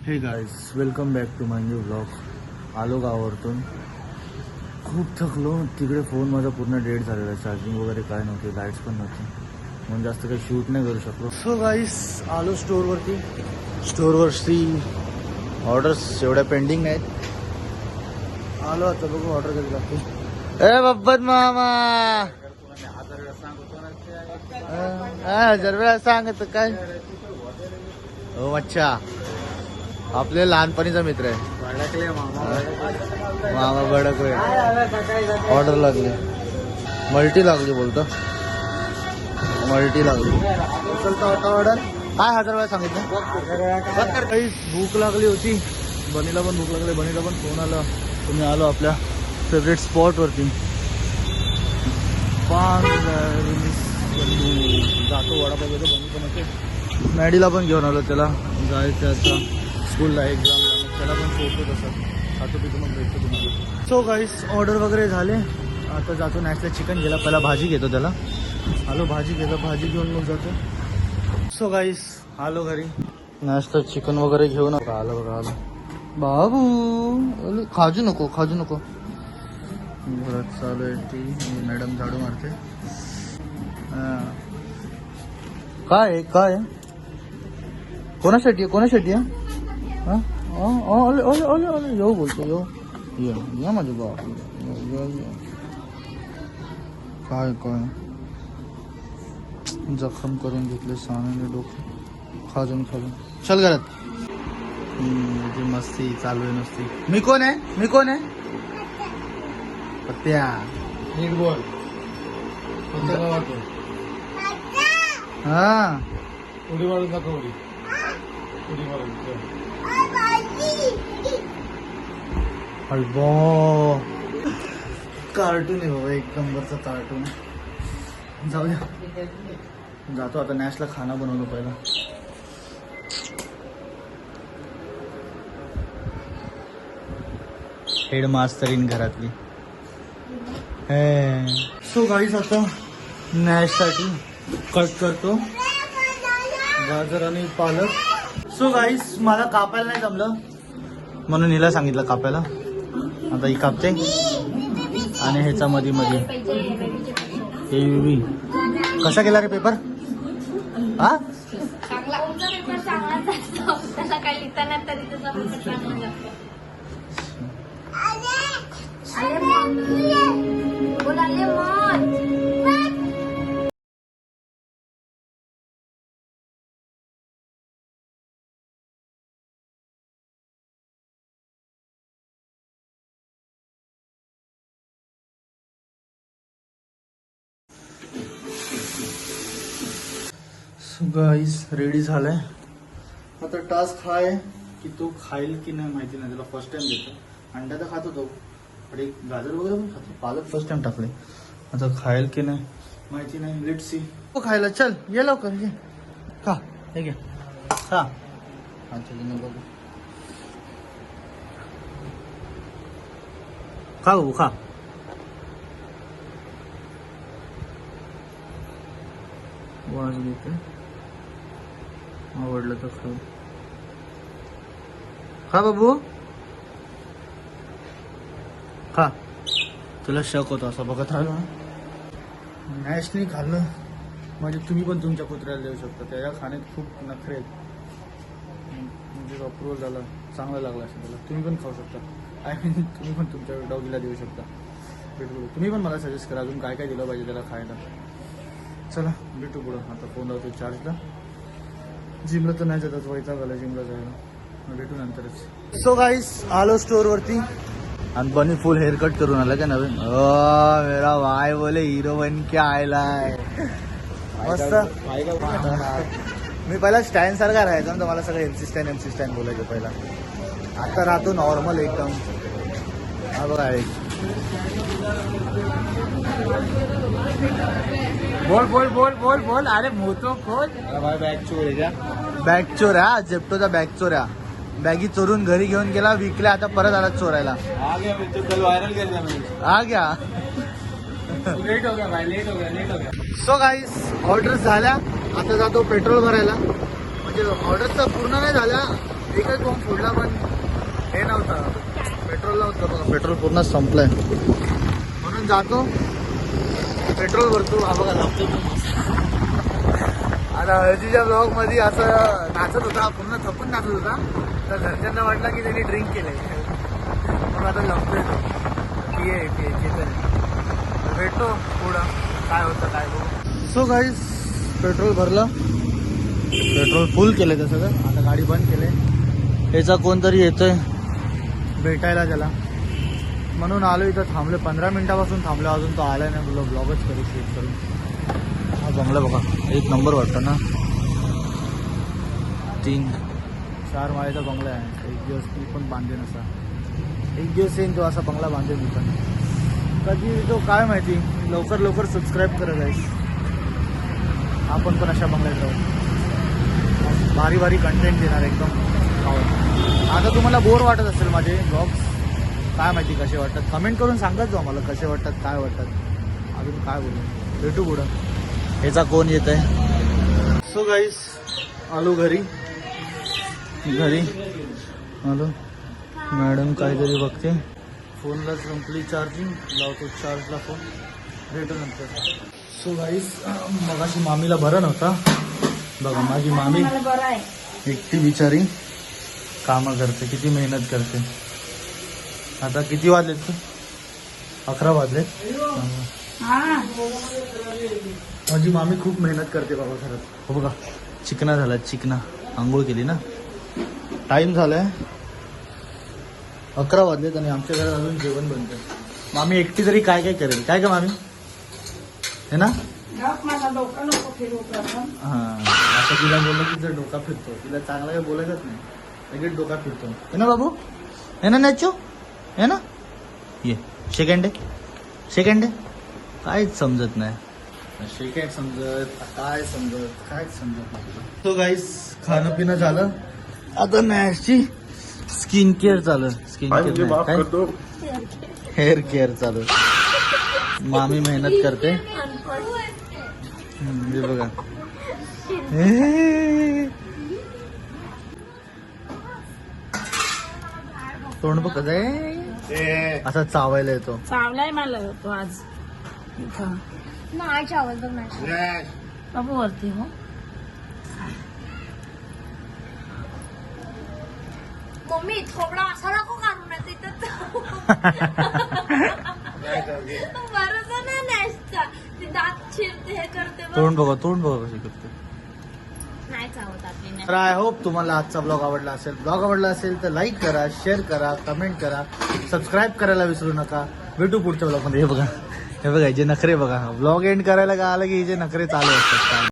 हे guys welcome back to my new blog. आलो गावावरतून, खूप थकलो. तिकडे फोन माझा पूर्ण डेड झालेला, चार्जिंग वगैरे काय नव्हती, लाईट्स पण नव्हती, म्हणून जास्त काही शूट नाही करू शकलो. सो गाईज आलो स्टोअरवरती. स्टोअरवरती ऑर्डर्स एवढ्या पेंडिंग आहेत. आलो आता, बघू ऑर्डर कधी लागते. ए बब्बत मामा 1000 वेळा सांगत काय हो. अच्छा, आपले लहानपणीचा मित्र आहे मामा बडक. ऑर्डर लागली, मल्टी लागली, बोलतो मल्टी लागली. ऑर्डर काय 1000 वेळा सांगितलं. काही भूक लागली होती, बनीला पण भूक लागली. बनीला पण फोन आला, तुम्ही आलो आपल्या फेवरेट स्पॉटवरती. जातो वडापाव घेतो. बनी पण होते, मॅडीला पण घेऊन आलो, त्याला जायचं आता स्कूलला, एक्झामला. मग त्याला पण सोडतो तसं, खातो पितो मग भेटतो तुम्हाला. सो गाईस ऑर्डर वगैरे झाले. आता जातो नॅशनल चिकन घ्यायला. पहिला भाजी घेतो त्याला. आलो भाजी घेतो, भाजी घेऊन मग जातो. सो गाईस आलो घरी, नॅशनल चिकन वगैरे घेऊन आलो. बघा आलो बाबू. खाजू नको, खाजू नको. घरात चालू आहे ती मॅडम झाडू मारते. काय काय कोणासाठी कोणासाठी येऊ बोलतो. येऊ माझे बाप. काय काय जखम करून घेतले सामान्य डोकं. खाजून खाजून चल घरात. जी मस्ती चालू आहे नुसती. मी कोण आहे, मी कोण आहे. पत्त्या नीट बोल. कोणत्या गावात. हा उडी मारून दाखव. उडी मारून अल्बो. कार्टून आहे बाबा, एक नंबरचा कार्टून. जाऊ द्या, जातो आता नॅशला खाना बनवतो पहिला. हेड मास्तरीन घरातली. सो गाईस आता नॅशसाठी कट करतो गाजर आणि पालक. सो गाईस मला कापायला नाही जमलं, म्हणून हिला सांगितलं कापायला. आता ही कापते आणि ह्याचा मध्ये मध्ये कसा केला रे पेपर. हा गाईस रेडी झालाय. आता टास्क हा आहे की तो खाईल की नाही माहिती नाही, त्याला फर्स्ट टाइम देतो. अंडा तर खातो तो, पण एक गाजर वगैरे पण खातो. पालक फर्स्ट टाइम टाकले, आता खाईल की नाही माहिती नाही. Let's see. तो खायला चल, ये लवकर घे. खा हे घे, खा. अच्छा बघू, खा बघू, खा. वाज घेते, आवडलं तर खाऊ. खा बाबू, खा. तुला शक होता असं बघत राहिलो ना. नॅशनी खाल्लं म्हणजे तुम्ही पण तुमच्या कुत्र्याला देऊ शकता. त्याच्या खाण्यात खूप नखरे आहेत. म्हणजे अप्रूव्हल झाला, चांगला लागला असेल त्याला, तुम्ही पण खाऊ शकता. आय मीन तुम्ही पण तुमच्या डॉगीला देऊ शकता. भेटू, तुम्ही पण मला सजेस्ट करा अजून काय काय दिलं पाहिजे त्याला खायला. चला भेटू पुढं. आता फोन लावतो चार्जला. जिमला तर नाही जातात, वैताग आला जिमला जायला. भेटू नंतरच. सो गाईस आलो स्टोअरवरती आणि बनी फुल हेअर कट करून आला का नवीन. मेरा भाई बोले हिरो बन के आयलाय मस्त. मी पहिला स्टँड सारखा राहायचा ना, मला सगळं एमसी स्टँड बोलायचं पहिला. आता राहतो नॉर्मल एकदम. हा बघा बोल बोल बोल बोल बोल. अरे मोतो खोल. बॅग चोर आहे का. बॅग चोर हा, जेप्टोचा बॅग चोर आहे. बॅगी चोरून घरी घेऊन गेला, विकल्या, आता परत आला चोरायला. वायरल आ गया. लेट हो गया भाई, लेट हो गया. सो गाईस ऑर्डर झाल्या. आता जातो पेट्रोल भरायला. म्हणजे ऑर्डर तर पूर्ण नाही झाल्या, एकच बॉम्ब फोडला पण हे नव्हता, पेट्रोल नव्हतं बघा. पेट्रोल पूर्ण संपलंय म्हणून जातो पेट्रोल भरतो. हा बघा लागतो. आता हळदीच्या ब्लॉग मध्ये असं नाचत होता, पूर्ण थपून नाचत होता. तर घरच्यांना वाटलं की त्यांनी ड्रिंक केलंय म्हणून आता लपतोय तो. भेटतो पुढं काय होतं काय बघू. सो गाईज पेट्रोल भरलं, पेट्रोल फुल केलं ते सगळं. आता गाडी बंद केले. याचा कोणतरी येतोय भेटायला त्याला म्हणून आलो. इथं थांबलो 15 मिनिटापासून थांबलो, अजून तो आला नाही. बोलो ब्लॉगच करू शूट करून. हा बंगला बघा एक नंबर वाटतं ना. 3-4 माळ्याचा बंगला आहे. एक दिवस मी पण बांधेन असा, एक दिवस येईन तो असा बंगला बांधेन मी पण. कधी तो काय माहिती. लवकर लवकर सबस्क्राईब करा गाईस, आपण पण अशा बंगल्यात राहू. भारी भारी कंटेंट देणार एकदम. आता तुम्हाला बोर वाटत असेल माझे ब्लॉग्स, काय माहिती कसे वाटतात. कमेंट करून सांगत जाऊ मला कसे वाटतात काय वाटतात. अजून काय बोलू, भेटू पुढं. ह्याचा कोण येत आहे. सो गाईस आलो घरी आलो. मॅडम काहीतरी बघते. फोनला संपली चार्जिंग, लावतो चार्जला फोन. भेटू नंतर. सो गाईस मगाशी मामीला बरं नव्हता बघा. माझी मामी एकटी बिचारी कामं करते, किती मेहनत करते. आता किती वाजलेत तू? 11 वाजलेत. माझी मामी खूप मेहनत करते बाबा खरंच. हो बघा चिकना झाला, चिकना आंघोळ केली ना. टाइम झालाय 11 वाजलेत आणि आमच्या घरात अजून जेवण बनतंय. मामी एकटी तरी काय काय करेल, काय का मामी है ना. हा आता तिला बोललं की जर डोका फिरतो, तिला चांगला काही बोलायचंच नाही, लगेच डोका फिरतो है ना बाबू, है ना नॅचो, है ना. ये सेकंड आहे काहीच समजत नाही. सेकंड समजत काय समजत नाही. तो गाईस खाणं पिणं झालं. आता नॅशची स्किन केअर चालू. स्किन केअर हेअर केअर चालू. मामी मेहनत करते. हे बघा तोंड बघ कसं आहे, असा चावायला येतो. चावलाय मला तो आज इथं. नाही चावल बघ नाही बाबू वरती हो. मम्मी थोडा असा नको काढून बरोबर ना नॅशचा ते दात चिरते हे करते बघ. तोंड बघा कशी करते. नाही चावत आपली. तर आय होप तुम्हाला आजचा ब्लॉग आवडला असेल. ब्लॉग आवडला असेल तर लाईक करा, शेअर करा, कमेंट करा, सबस्क्राईब करायला विसरू नका. भेटू पुढच्या ब्लॉग मध्ये. हे बघा जे नखरे बघा. ब्लॉग एंड करायला का आलं की जे नखरे चालू असतात.